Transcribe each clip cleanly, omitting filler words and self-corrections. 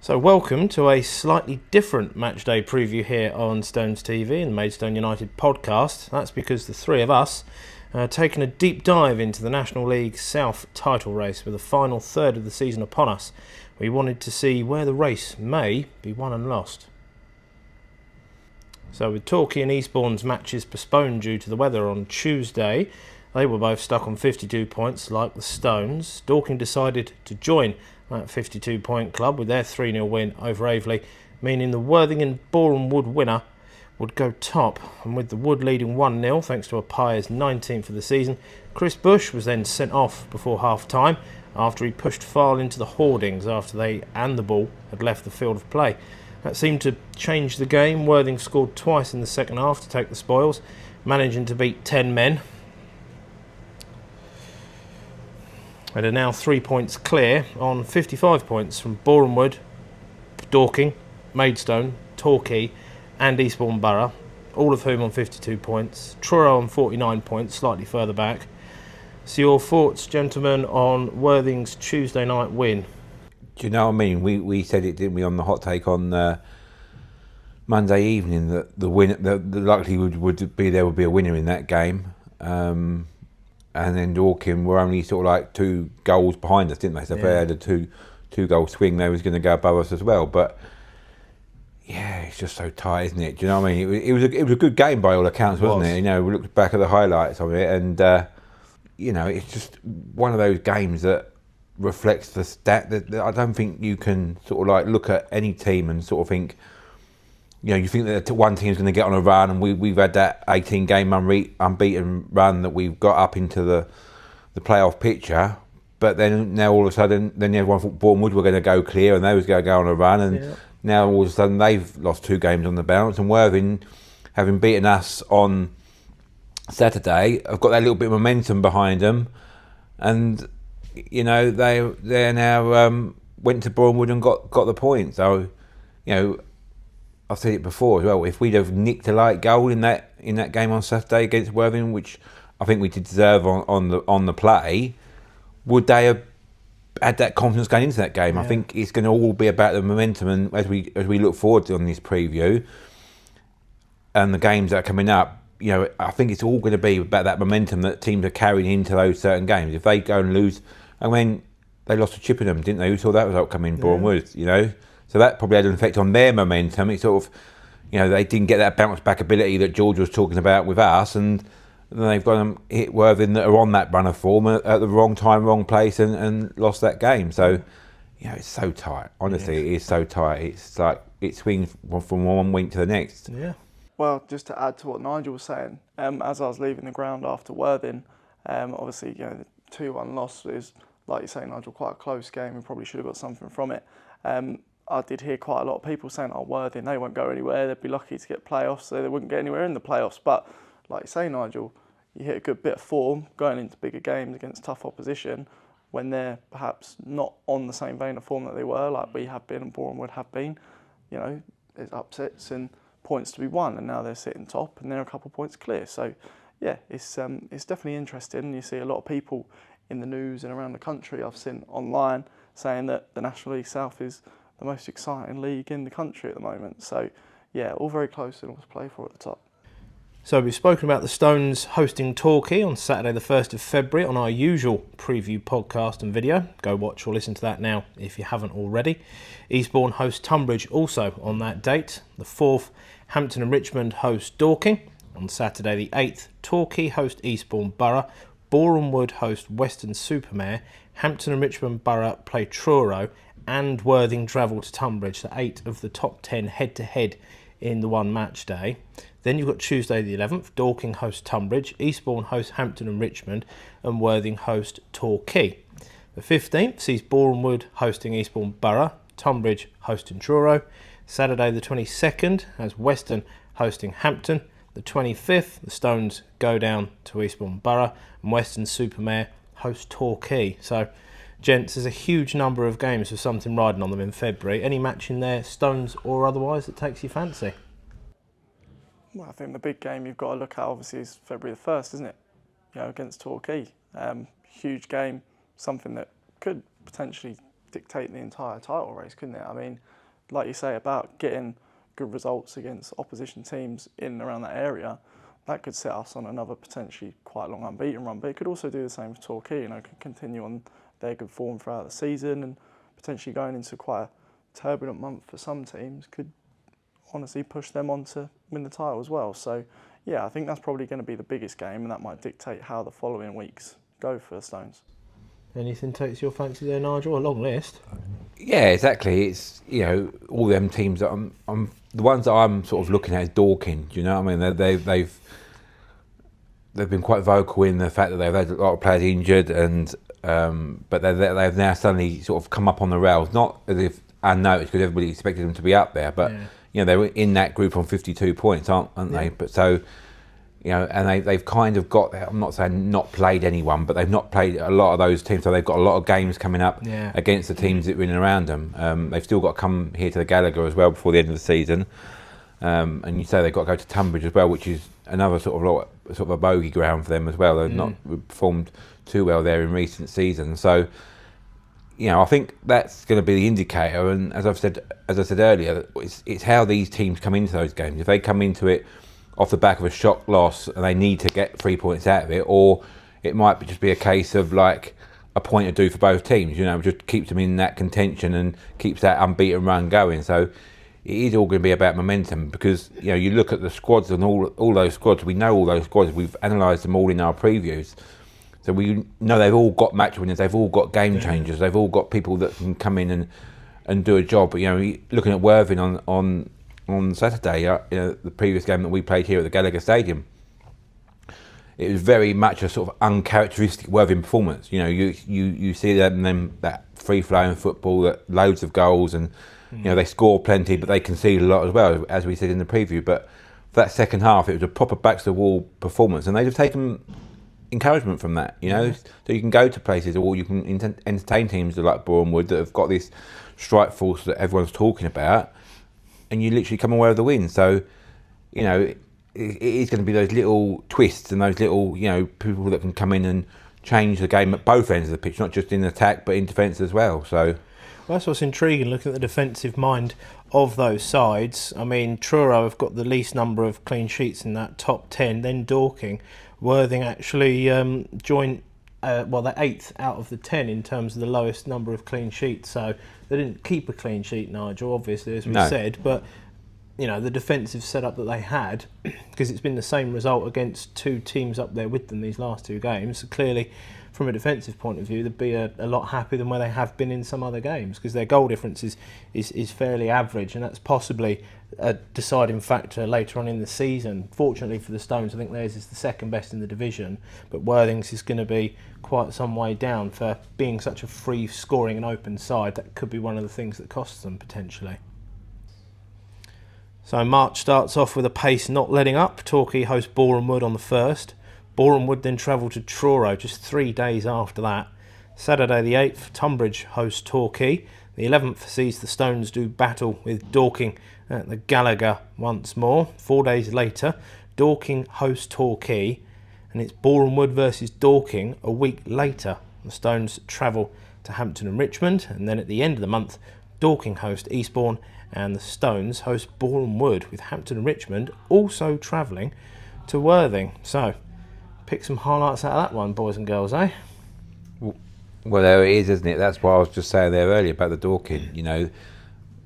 So welcome to a slightly different matchday preview here on Stones TV and the Maidstone United podcast. That's because the three of us are taking a deep dive into the National League South title race with the final third of the season upon us. We wanted to see where the race may be won and lost. So with Torquay and Eastbourne's matches postponed due to the weather on Tuesday, they were both stuck on 52 points like the Stones. Dorking decided to join that 52-point club with their 3-0 win over Aveley, meaning the Worthing and Boreham Wood winner would go top. And with the Wood leading 1-0 thanks to a Pire's 19th of the season, Chris Bush was then sent off before half-time after he pushed File into the hoardings after they and the ball had left the field of play. That seemed to change the game. Worthing scored twice in the second half to take the spoils, managing to beat 10 men. And are now 3 points clear on 55 points from Boreham Wood, Dorking, Maidstone, Torquay and Eastbourne Borough, all of whom on 52 points. Truro on 49 points, slightly further back. So your thoughts, gentlemen, on Worthing's Tuesday night win? Do you know what I mean? We said it, didn't we, on the hot take on Monday evening, that the likelihood would be there would be a winner in that game. And then Dorking were only sort of like 2 goals behind us, didn't they? So if they had a two goal swing, they was going to go above us as well. But yeah, it's just so tight, isn't it? Do you know what I mean? It was a good game by all accounts, wasn't it? You know, we looked back at the highlights of it, and you know, it's just one of those games that reflects the stat that I don't think you can sort of like look at any team and sort of think, you know, you think that one team's going to get on a run, and we've had that 18-game unbeaten run that we've got up into the playoff picture. But then now all of a sudden, then everyone thought Boreham Wood were going to go clear and they was going to go on a run, and now all of a sudden they've lost 2 games on the bounce. And Worthing, having beaten us on Saturday, have got that little bit of momentum behind them, and you know they're now went to Boreham Wood and got the point. So, you know, I've said it before as well. If we'd have nicked a light goal in that game on Saturday against Worthing, which I think we did deserve on the play, would they have had that confidence going into that game? I think it's going to all be about the momentum, and as we look forward to on this preview and the games that are coming up, you know, I think it's all going to be about that momentum that teams are carrying into those certain games. If they go and lose, I mean, they lost to Chippenham, didn't they? Who saw that result come in? Boreham Wood, you know. So that probably had an effect on their momentum. It sort of, you know, they didn't get that bounce back ability that George was talking about with us, and then they've got them hit Worthing that are on that run of form at the wrong time, wrong place, and lost that game. So, you know, it's so tight. Honestly, it is so tight. It's like it swings from one week to the next. Yeah. Well, just to add to what Nigel was saying, as I was leaving the ground after Worthing, obviously, you know, the 2-1 loss is, like you say, Nigel, quite a close game. We probably should have got something from it. I did hear quite a lot of people saying, oh, Worthing, they won't go anywhere. They'd be lucky to get playoffs, so they wouldn't get anywhere in the playoffs. But like you say, Nigel, you hit a good bit of form going into bigger games against tough opposition when they're perhaps not on the same vein of form that they were, like we have been and Boreham Wood have been. You know, there's upsets and points to be won, and now they're sitting top and they're a couple of points clear. So, yeah, it's definitely interesting. You see a lot of people in the news and around the country, I've seen online, saying that the National League South is the most exciting league in the country at the moment. So, yeah, all very close and all to play for at the top. So we've spoken about the Stones hosting Torquay on Saturday the 1st of February on our usual preview podcast and video. Go watch or listen to that now if you haven't already. Eastbourne host Tunbridge also on that date. The 4th, Hampton and Richmond host Dorking. On Saturday the 8th, Torquay host Eastbourne Borough. Boreham Wood host Weston-super-Mare. Hampton and Richmond Borough play Truro, and Worthing travel to Tunbridge. So 8 of the top 10 head-to-head in the one match day. Then you've got Tuesday the 11th, Dorking host Tunbridge, Eastbourne host Hampton and Richmond, and Worthing host Torquay. The 15th sees Boreham Wood hosting Eastbourne Borough, Tunbridge hosting Truro. Saturday the 22nd has Weston hosting Hampton. The 25th, the Stones go down to Eastbourne Borough, and Weston-super-Mare host Torquay. So, gents, there's a huge number of games with something riding on them in February. Any match in there, Stones or otherwise, that takes your fancy? Well, I think the big game you've got to look at, obviously, is February the 1st, isn't it? You know, against Torquay. Huge game, something that could potentially dictate the entire title race, couldn't it? I mean, like you say about getting good results against opposition teams in and around that area, that could set us on another potentially quite long unbeaten run. But it could also do the same for Torquay. Could continue on their good form throughout the season, and potentially going into quite a turbulent month for some teams could honestly push them on to win the title as well. So yeah, I think that's probably going to be the biggest game, and that might dictate how the following weeks go for the Stones. Anything takes your fancy there, Nigel? A long list. Yeah, exactly. It's all them teams that I'm the ones that I'm sort of looking at is Dorking. Do you know what I mean? They've been quite vocal in the fact that they've had a lot of players injured, and but they've now suddenly sort of come up on the rails, not as if unnoticed because everybody expected them to be up there, but they were in that group on 52 points, aren't they? But so. And they've kind of got, I'm not saying not played anyone, but they've not played a lot of those teams, so they've got a lot of games coming up against the teams that are in and around them. They've still got to come here to the Gallagher as well before the end of the season. And you say they've got to go to Tunbridge as well, which is another sort of a bogey ground for them as well. They've not performed too well there in recent seasons. So, I think that's going to be the indicator. And as I said earlier, it's how these teams come into those games. If they come into it off the back of a shock loss and they need to get 3 points out of it, or it might just be a case of like a point or two for both teams, just keeps them in that contention and keeps that unbeaten run going. So it is all going to be about momentum, because you look at the squads and all those squads, we know all those squads, we've analysed them all in our previews, so we know they've all got match winners, they've all got game changers, they've all got people that can come in and do a job. But looking at Worthing on Saturday, the previous game that we played here at the Gallagher Stadium, it was very much a sort of uncharacteristic Worthing performance. You see them that free-flowing football, that loads of goals, and they score plenty, but they concede a lot as well, as we said in the preview. But for that second half, it was a proper back-to-the-wall performance, and they've just taken encouragement from that. So you can go to places, or you can entertain teams like Boreham Wood that have got this strike force that everyone's talking about, and you literally come away with the win. So, it is going to be those little twists and those little, people that can come in and change the game at both ends of the pitch, not just in attack but in defence as well. So, that's what's intriguing, looking at the defensive mind of those sides. I mean, Truro have got the least number of clean sheets in that top 10, then Dorking. Worthing actually joined, they're 8th out of the 10 in terms of the lowest number of clean sheets. So they didn't keep a clean sheet, Nigel, obviously, as we said, but the defensive setup that they had, because it's been the same result against two teams up there with them these last two games, so clearly from a defensive point of view they'd be a lot happier than where they have been in some other games, because their goal difference is fairly average, and that's possibly a deciding factor later on in the season. Fortunately for the Stones, I think theirs is the second best in the division, but Worthing's is going to be quite some way down for being such a free scoring and open side. That could be one of the things that costs them potentially. So March starts off with a pace not letting up. Torquay host Boreham Wood on the 1st. Boreham Wood then travel to Truro just 3 days after that. Saturday the 8th, Tunbridge hosts Torquay. The 11th sees the Stones do battle with Dorking at the Gallagher once more. 4 days later, Dorking hosts Torquay, and it's Boreham Wood versus Dorking a week later. The Stones travel to Hampton and Richmond, and then at the end of the month, Dorking host Eastbourne, and the Stones host Boreham Wood, with Hampton and Richmond also travelling to Worthing. So, pick some highlights out of that one, boys and girls, eh? Well, there it is, isn't it? That's what I was just saying there earlier about the Dorking.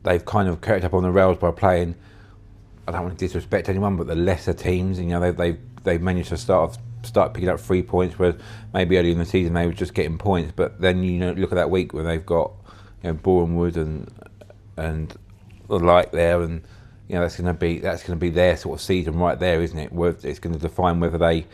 They've kind of kept up on the rails by playing, I don't want to disrespect anyone, but the lesser teams. They've managed to start picking up 3 points, where maybe early in the season they were just getting points. But then look at that week where they've got Boreham Wood and the like there, and that's going to be their sort of season right there, isn't it? It's going to define whether they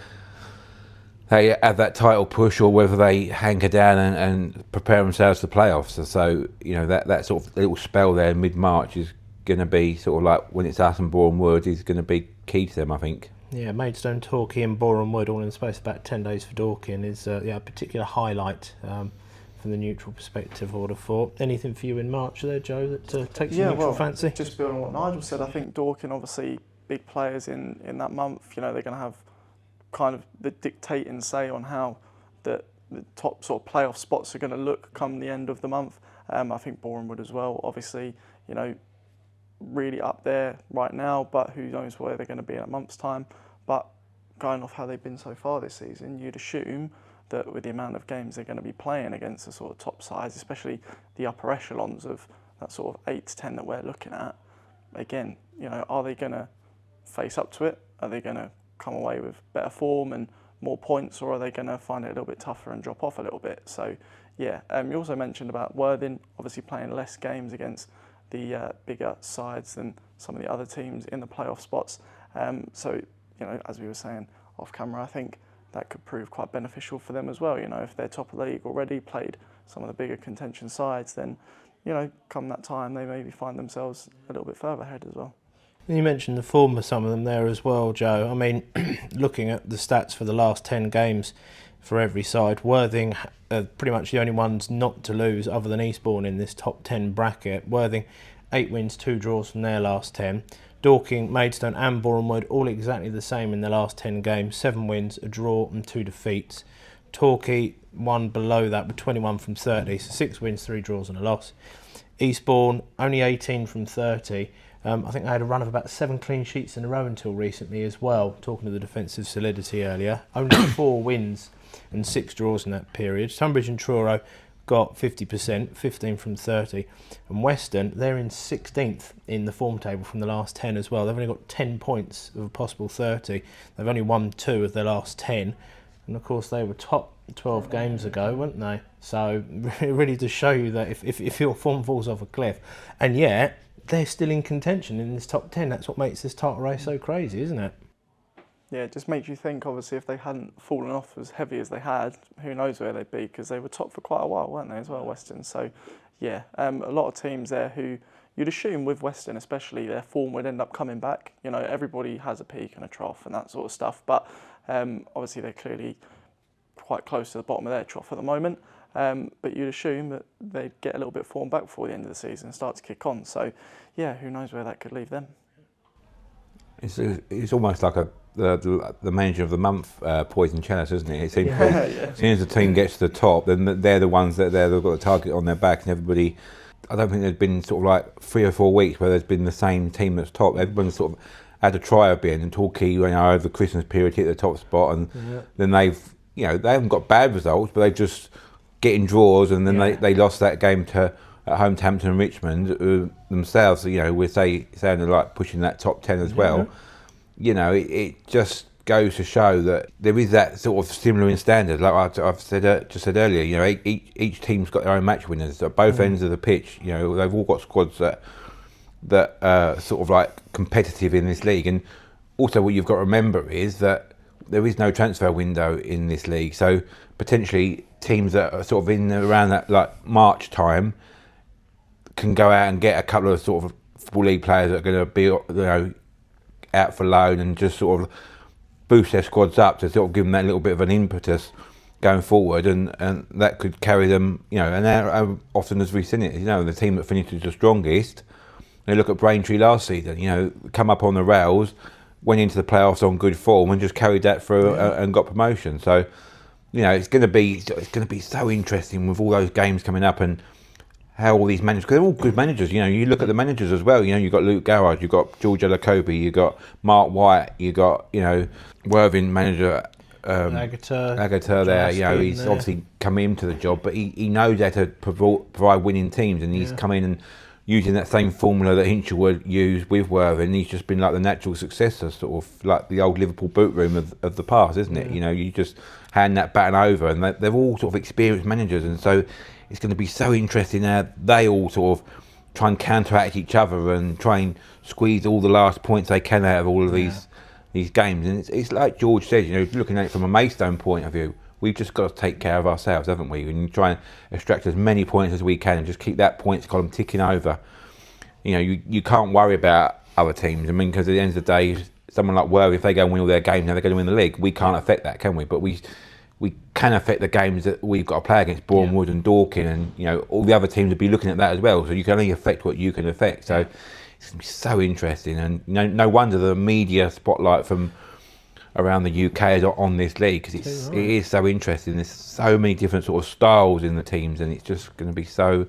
have that title push or whether they hanker down and prepare themselves for the playoffs. So that sort of little spell there in mid-March is going to be sort of like when it's us and Boreham Wood is going to be key to them, I think. Yeah, Maidstone, Torquay and Boreham Wood all in the space of about 10 days for Dorking is a particular highlight from the neutral perspective, I would have thought. Anything for you in March there, Joe, that takes your neutral fancy? Just building on what Nigel said, I think Dorking, obviously big players in that month. They're going to have kind of the dictating say on how the top sort of playoff spots are going to look come the end of the month. I think Boreham would as well. Obviously, you know, really up there right now, but who knows where they're going to be in a month's time. But going off how they've been so far this season, you'd assume that with the amount of games they're going to be playing against the sort of top sides, especially the upper echelons of that sort of 8 to 10 that we're looking at, again, you know, are they going to face up to it? Are they going to come away with better form and more points, or are they going to find it a little bit tougher and drop off a little bit? So, yeah, you also mentioned about Worthing obviously playing less games against the bigger sides than some of the other teams in the playoff spots. So, you know, as we were saying off camera, I think that could prove quite beneficial for them as well. You know, if they're top of the league already, played some of the bigger contention sides, then, you know, come that time, they maybe find themselves a little bit further ahead as well. You mentioned the form of some of them there as well, Joe. I mean, looking at the stats for the last 10 games for every side, Worthing are pretty much the only ones not to lose other than Eastbourne in this top 10 bracket. Worthing, 8 wins, 2 draws from their last 10. Dorking, Maidstone and Boreham Wood all exactly the same in their last 10 games. 7 wins, a draw and 2 defeats. Torquay, one below that with 21 from 30, so 6 wins, 3 draws and a loss. Eastbourne, only 18 from 30. I think they had a run of about 7 clean sheets in a row until recently as well, talking to the defensive solidity earlier. Only 4 wins and 6 draws in that period. Tunbridge and Truro got 50%, 15 from 30. And Western, they're in 16th in the form table from the last 10 as well. They've only got 10 points of a possible 30. They've only won 2 of their last 10. And of course they were top 12 games ago, weren't they? So it really does show you that if your form falls off a cliff, and yet they're still in contention in this top 10. That's what makes this title race so crazy, isn't it? Yeah, it just makes you think, obviously, if they hadn't fallen off as heavy as they had, who knows where they'd be, because they were top for quite a while, weren't they, as well, Western? So, yeah, a lot of teams there who you'd assume with Western especially, their form would end up coming back. You know, everybody has a peak and a trough and that sort of stuff, but obviously they're clearly quite close to the bottom of their trough at the moment. But you'd assume that they'd get a little bit of form back before the end of the season and start to kick on. So, yeah, who knows where that could leave them. It's almost like the manager of the month poison chalice, isn't it? It seems as soon as the team gets to the top, then they're the ones they've got the target on their back, and everybody. I don't think there's been sort of like 3 or 4 weeks where there's been the same team that's top. Everyone's sort of had a try of being, and Torquay, you know, over the Christmas period hit the top spot, and then they haven't got bad results, but they've just getting draws, and then they lost that game at home to Hampton and Richmond themselves. You know, we're saying they're like pushing that top 10 as well. You know, it just goes to show that there is that sort of similar in standard. Like I've said earlier, you know, each team's got their own match winners at both ends of the pitch. You know, they've all got squads that are sort of like competitive in this league. And also, what you've got to remember is that there is no transfer window in this league, so potentially teams that are sort of in around that like March time can go out and get a couple of sort of football league players that are going to be, you know, out for loan, and just sort of boost their squads up to sort of give them that little bit of an impetus going forward, and that could carry them, you know. And how often as we've seen it, you know, the team that finishes the strongest, they look at Braintree last season, you know, come up on the rails, went into the playoffs on good form and just carried that through and got promotion. So, you know, it's going to be so interesting with all those games coming up, and how all these managers, because they're all good managers. You know, you look at the managers as well. You know, you've got Luke Garrard, you've got George Elokobi, you've got Mark White, you've got, you know, Worthing manager Agater there. You know, he's obviously come into the job, but he knows how to provide winning teams, and he's come in and using that same formula that Hinchelwood used with Worthing. He's just been like the natural successor, sort of like the old Liverpool boot room of the past, isn't it? You know, you just hand that baton over, and they're all sort of experienced managers, and so it's going to be so interesting how they all sort of try and counteract each other and try and squeeze all the last points they can out of all of these games. And it's like George says, you know, looking at it from a Maidstone point of view, we've just got to take care of ourselves, haven't we? And try and extract as many points as we can and just keep that points column ticking over. You know, you can't worry about other teams. I mean, because at the end of the day, someone like Worthing, if they go and win all their games, now they're going to win the league. We can't affect that, can we? But we can affect the games that we've got to play against Boreham Wood and Dorking, and, you know, all the other teams will be looking at that as well. So you can only affect what you can affect. So it's going to be so interesting, and no wonder the media spotlight from around the UK is on this league, because it is so interesting. There's so many different sort of styles in the teams, and it's just going to be so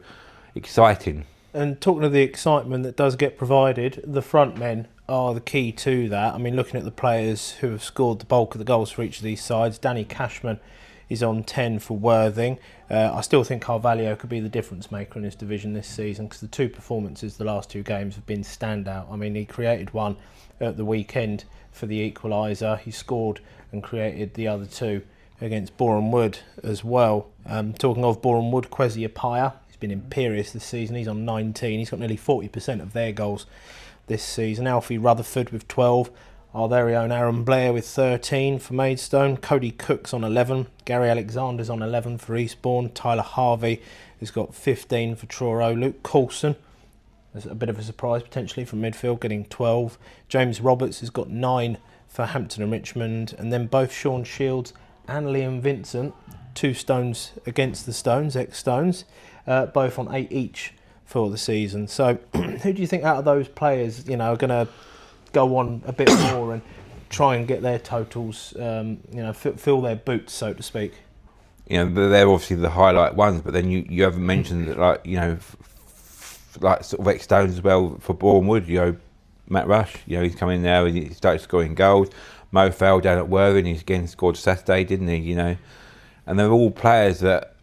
exciting. And talking of the excitement that does get provided, the front men are the key to that. I mean, looking at the players who have scored the bulk of the goals for each of these sides, Danny Cashman is on 10 for Worthing. I still think Carvalho could be the difference maker in this division this season, because the two performances the last two games have been standout. I mean, he created one at the weekend for the equaliser. He scored and created the other two against Boreham Wood as well. Talking of Boreham Wood, Kwesi Appiah, he's been imperious this season. He's on 19. He's got nearly 40% of their goals this season. Alfie Rutherford with 12. Our very own Aaron Blair with 13 for Maidstone. Cody Cook's on 11. Gary Alexander's on 11 for Eastbourne. Tyler Harvey has got 15 for Truro. Luke Coulson, there's a bit of a surprise potentially from midfield, getting 12. James Roberts has got 9 for Hampton and Richmond. And then both Sean Shields and Liam Vincent, 2 Stones against the Stones, ex-Stones, both on 8 each for the season. So who do you think out of those players, are going to go on a bit more and try and get their totals, fill their boots, so to speak? They're obviously the highlight ones, but then you haven't mentioned that, like sort of ex-Stones as well for Boreham Wood. Matt Rush, he's come in there and he started scoring goals. Mo Fell down at Worthing, he's again scored Saturday, didn't he? And they're all players that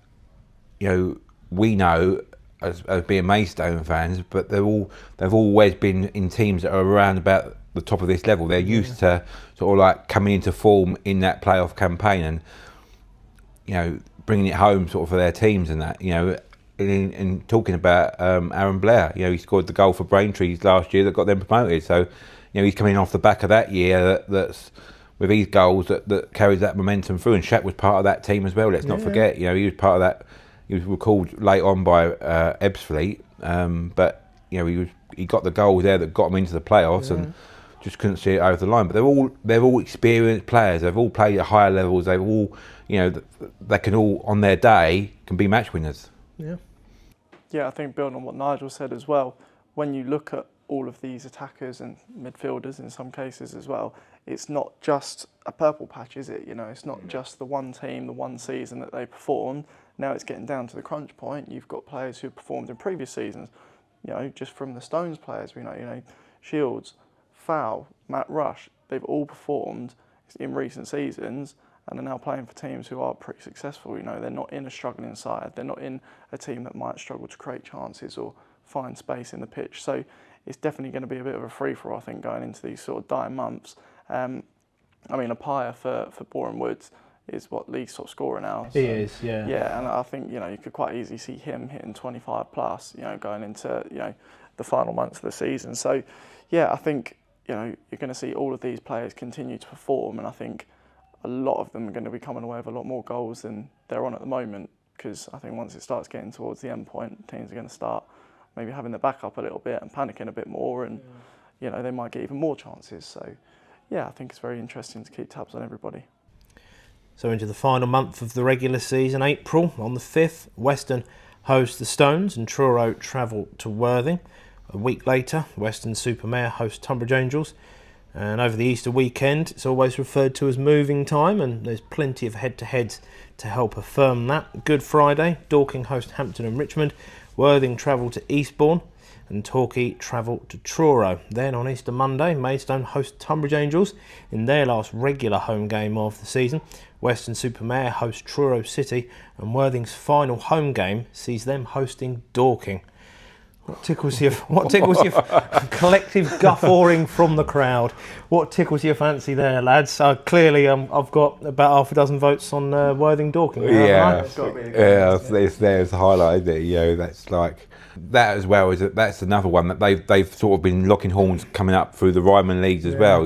we know as being Maidstone fans, but they've always been in teams that are around about the top of this level. They're used to sort of like coming into form in that playoff campaign and bringing it home sort of for their teams and that. And talking about Aaron Blair, he scored the goal for Braintree last year that got them promoted. So he's coming off the back of that year that's with these goals that carries that momentum through. And Shaq was part of that team as well. Let's not forget, he was part of that. He was recalled late on by Ebbsfleet, but he got the goal there that got him into the playoffs and just couldn't see it over the line. But they're all experienced players. They've all played at higher levels. They've all they can all on their day can be match winners. Yeah, I think building on what Nigel said as well, when you look at all of these attackers and midfielders in some cases as well, it's not just a purple patch, is it? It's not just the one team, the one season that they performed. Now it's getting down to the crunch point. You've got players who performed in previous seasons, just from the Stones players, we know, Shields, Fowl, Matt Rush, they've all performed in recent seasons and are now playing for teams who are pretty successful. They're not in a struggling side. They're not in a team that might struggle to create chances or find space in the pitch. So it's definitely going to be a bit of a free-for-all, I think, going into these sort of dying months. Appiah for Boreham Wood is league top scorer now. So, he is, yeah. Yeah, and I think you could quite easily see him hitting 25 plus. Going into the final months of the season. So yeah, I think you're going to see all of these players continue to perform, and I think a lot of them are going to be coming away with a lot more goals than they're on at the moment. Because I think once it starts getting towards the end point, teams are going to start maybe having their back up a little bit and panicking a bit more, and they might get even more chances. So yeah, I think it's very interesting to keep tabs on everybody. So into the final month of the regular season, April, on the 5th, Weston host the Stones and Truro travel to Worthing. A week later, Weston-super-Mare host Tunbridge Angels. And over the Easter weekend, it's always referred to as moving time, and there's plenty of head-to-heads to help affirm that. Good Friday, Dorking host Hampton and Richmond. Worthing travel to Eastbourne and Torquay travel to Truro. Then on Easter Monday, Maidstone host Tunbridge Angels in their last regular home game of the season. Weston-super-Mare host Truro City, and Worthing's final home game sees them hosting Dorking. What tickles your collective guffawing from the crowd? What tickles your fancy there, lads? Clearly, I've got about half a dozen votes on Worthing Dorking. There's a highlight, isn't it? That's like that as well. That's another one that they've sort of been locking horns coming up through the Ryman leagues as well.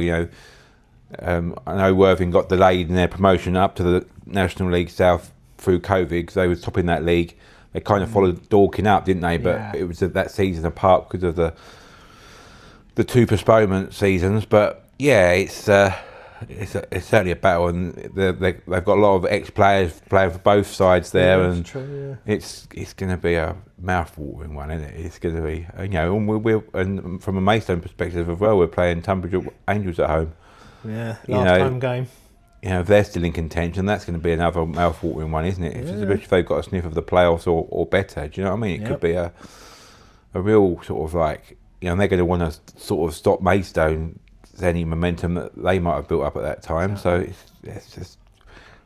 I know Worthing got delayed in their promotion up to the National League South through COVID because they were topping that league. They kind of followed Dorking up, didn't they? But it was that season apart because of the two postponement seasons. But yeah, it's certainly a battle, and they've got a lot of ex-players playing for both sides there, and true, it's going to be a mouth-watering one, isn't it? It's going to be, and from a Maidstone perspective as well, we're playing Tunbridge Angels at home. Yeah, last home game. if they're still in contention, that's going to be another mouth-watering one, isn't it? Especially if they've got a sniff of the playoffs or better. Do you know what I mean? It could be a real sort of like, and they're going to want to sort of stop Maidstone any momentum that they might have built up at that time. So it's just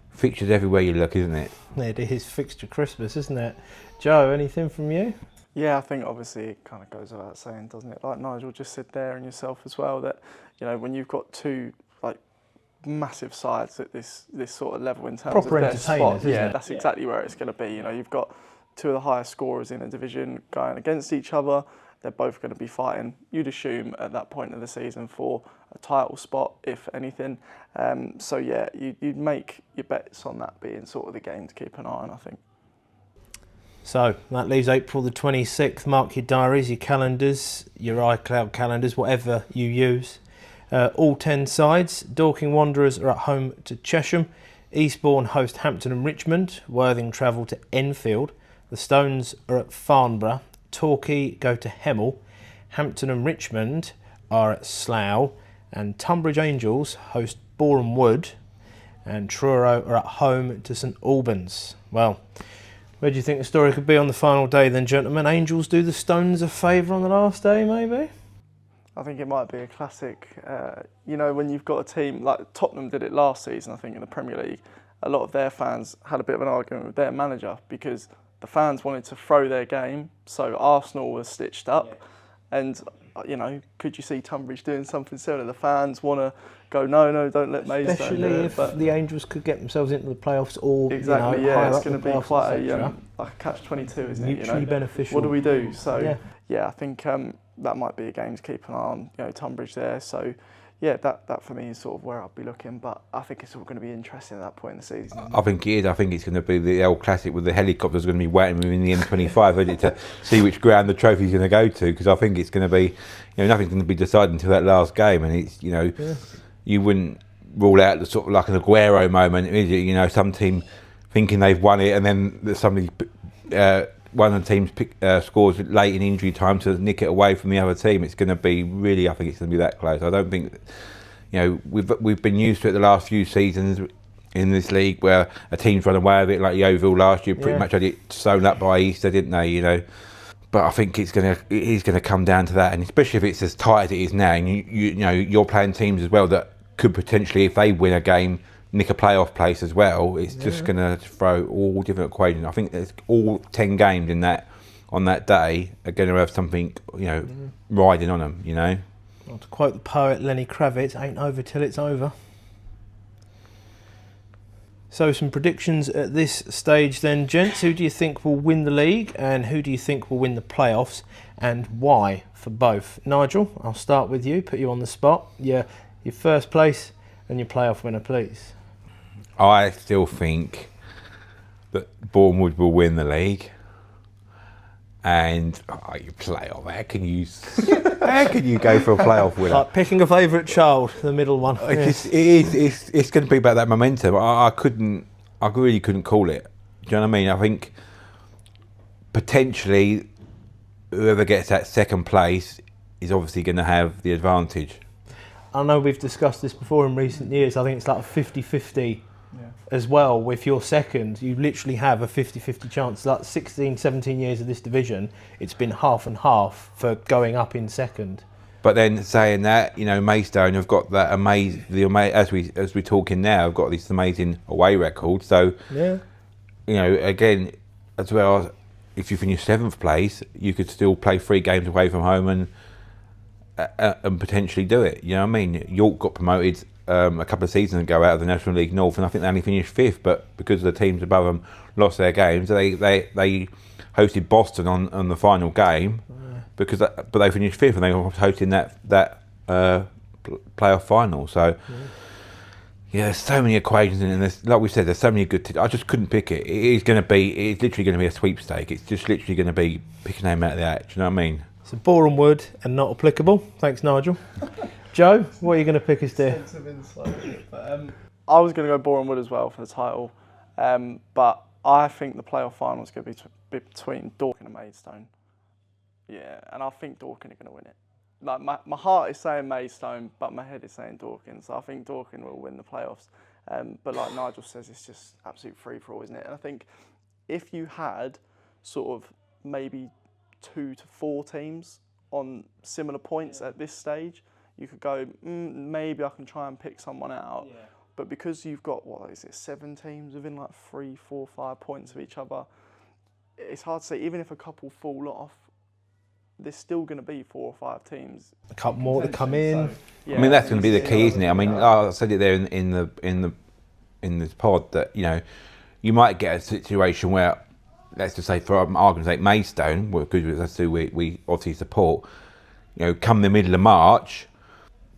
fixtures everywhere you look, isn't it? It is fixture Christmas, isn't it? Joe, anything from you? Yeah, I think obviously it kind of goes without saying, doesn't it? Like Nigel just said there, and yourself as well, that when you've got two like massive sides at this sort of level in terms proper of their entertainers, spot, that's exactly where it's going to be. You've got two of the highest scorers in a division going against each other. They're both going to be fighting, you'd assume, at that point of the season for a title spot, if anything. So yeah, you'd make your bets on that being sort of the game to keep an eye on, I think. So that leaves April the 26th. Mark your diaries, your calendars, your iCloud calendars, whatever you use. All 10 sides. Dorking Wanderers are at home to Chesham. Eastbourne host Hampton and Richmond. Worthing travel to Enfield. The Stones are at Farnborough. Torquay go to Hemel. Hampton and Richmond are at Slough. And Tunbridge Angels host Boreham Wood. And Truro are at home to St Albans. Well, where do you think the story could be on the final day then, gentlemen? Angels do the Stones a favour on the last day, maybe? I think it might be a classic. When you've got a team, like Tottenham did it last season, I think, in the Premier League, a lot of their fans had a bit of an argument with their manager because the fans wanted to throw their game, so Arsenal was stitched up. Yeah. And, could you see Tunbridge doing something similar? The fans want to go, no, don't let Maidstone do it. Especially if the Angels could get themselves into the playoffs or exactly, it's going to be quite a like a catch-22, isn't mutually beneficial. What do we do? So, I think that might be a game to keep an eye on, Tunbridge there. So, that for me is sort of where I'll be looking. But I think it's all going to be interesting at that point in the season. I think it is. I think it's going to be the old classic with the helicopters going to be waiting within the M25 ready to see which ground the trophy's going to go to, because I think it's going to be, nothing's going to be decided until that last game, and it's, you wouldn't rule out the sort of like an Aguero moment, is it? Some team thinking they've won it, and then somebody, one of the teams scores late in injury time to nick it away from the other team. It's going to be really, I think it's going to be that close. I don't think, we've been used to it the last few seasons in this league where a team's run away with it, like Yeovil last year, pretty much had it sewn up by Easter, didn't they? But I think it is going to come down to that, and especially if it's as tight as it is now, and you're playing teams as well that could potentially, if they win a game, nick a playoff place as well. It's just going to throw all different equations. I think there's all 10 games on that day are going to have something, riding on them, Well, to quote the poet Lenny Kravitz, ain't over till it's over. So some predictions at this stage then, gents. Who do you think will win the league and who do you think will win the playoffs, and why for both? Nigel, I'll start with you, put you on the spot. Your first place and your playoff winner, please. I still think that Bournemouth will win the league. And you playoff. How can you go for a playoff winner? Like picking a favourite child, the middle one. It's going to be about that momentum. I really couldn't call it. Do you know what I mean? I think potentially whoever gets that second place is obviously going to have the advantage. I know we've discussed this before in recent years. I think it's like a 50-50 as well. If you're second, you literally have a 50-50 chance. Like 16, 17 years of this division, it's been half and half for going up in second. But then saying that, Maidstone have got that as we're talking now, have got this amazing away record. So, again, as well, if you finish 7th place, you could still play 3 games away from home and potentially do it. You know what I mean? York got promoted a couple of seasons ago out of the National League North, and I think they only finished 5th, but because the teams above them lost their games, they hosted Boston on the final game, but they finished 5th and they were hosting that playoff final. So there's so many equations in this. Like we said, there's so many good. I just couldn't pick it. It's literally going to be a sweepstake. It's just literally going to be pick a name out of the hat. Do you know what I mean? So Boreham Wood and not applicable. Thanks, Nigel. Joe, what are you going to pick us there? I was going to go Boreham Wood as well for the title, but I think the playoff final is going to be between Dorking and Maidstone. Yeah, and I think Dorking are going to win it. Like my heart is saying Maidstone, but my head is saying Dorking, so I think Dorking will win the playoffs. But like Nigel says, it's just absolute free-for-all, isn't it? And I think if you had sort of maybe 2 to 4 teams on similar points at this stage, you could go, maybe I can try and pick someone out. Yeah. But because you've got, 7 teams within like 3, 4, 5 points of each other, it's hard to say. Even if a couple fall off, there's still going to be 4 or 5 teams. A couple more to come in. So, yeah, I mean, that's going to be the key, isn't it? I mean, I said it there in this pod that, you know, you might get a situation where, let's just say, for argument's sake, Maidstone, because that's who we obviously support, you know, come the middle of March,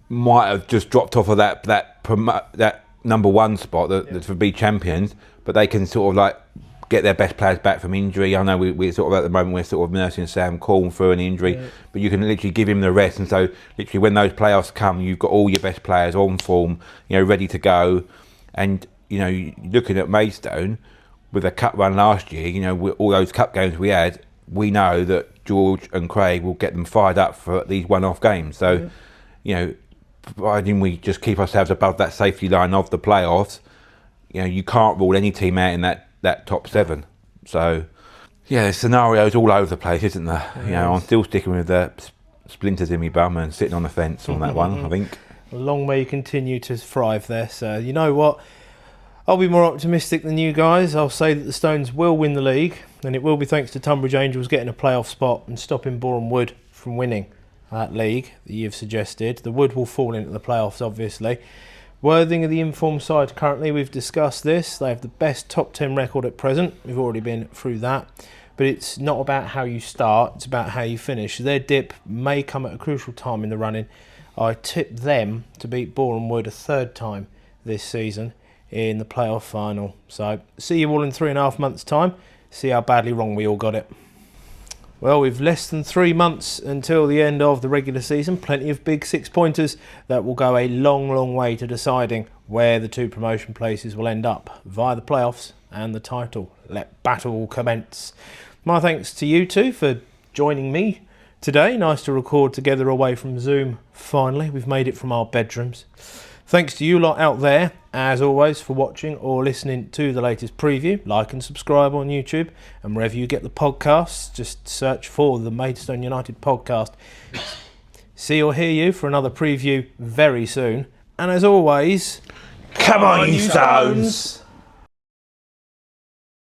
might have just dropped off of that number 1 spot that for be champions, but they can sort of like get their best players back from injury. I know we're sort of at the moment we're sort of nursing Sam Corn through an injury, but you can literally give him the rest, and so literally when those playoffs come, you've got all your best players on form, you know, ready to go. And you know, looking at Maidstone with a cup run last year, you know, with all those cup games we had, we know that George and Craig will get them fired up for these one-off games. So, you know, providing we just keep ourselves above that safety line of the playoffs, you know, you can't rule any team out in that top 7. So, yeah, there's scenarios all over the place, isn't there? You know, I'm still sticking with the splinters in my bum and sitting on the fence on that one, I think. A long way you continue to thrive there. So, you know what? I'll be more optimistic than you guys. I'll say that the Stones will win the league, and it will be thanks to Tunbridge Angels getting a playoff spot and stopping Boreham Wood from winning that league that you've suggested. The Wood will fall into the playoffs, obviously. Worthing are the informed side currently. We've discussed this. They have the best top 10 record at present. We've already been through that. But it's not about how you start, it's about how you finish. Their dip may come at a crucial time in the running. I tip them to beat Boreham Wood a 3rd time this season in the playoff final. So see you all in 3.5 months' time. See how badly wrong we all got it. Well, we've less than 3 months until the end of the regular season. Plenty of big 6-pointers that will go a long, long way to deciding where the 2 promotion places will end up via the playoffs and the title. Let battle commence. My thanks to you two for joining me today. Nice to record together away from Zoom. Finally, we've made it from our bedrooms. Thanks to you lot out there, as always, for watching or listening to the latest preview. Like and subscribe on YouTube, and wherever you get the podcasts, just search for the Maidstone United podcast. See or hear you for another preview very soon. And as always, come on, you Stones!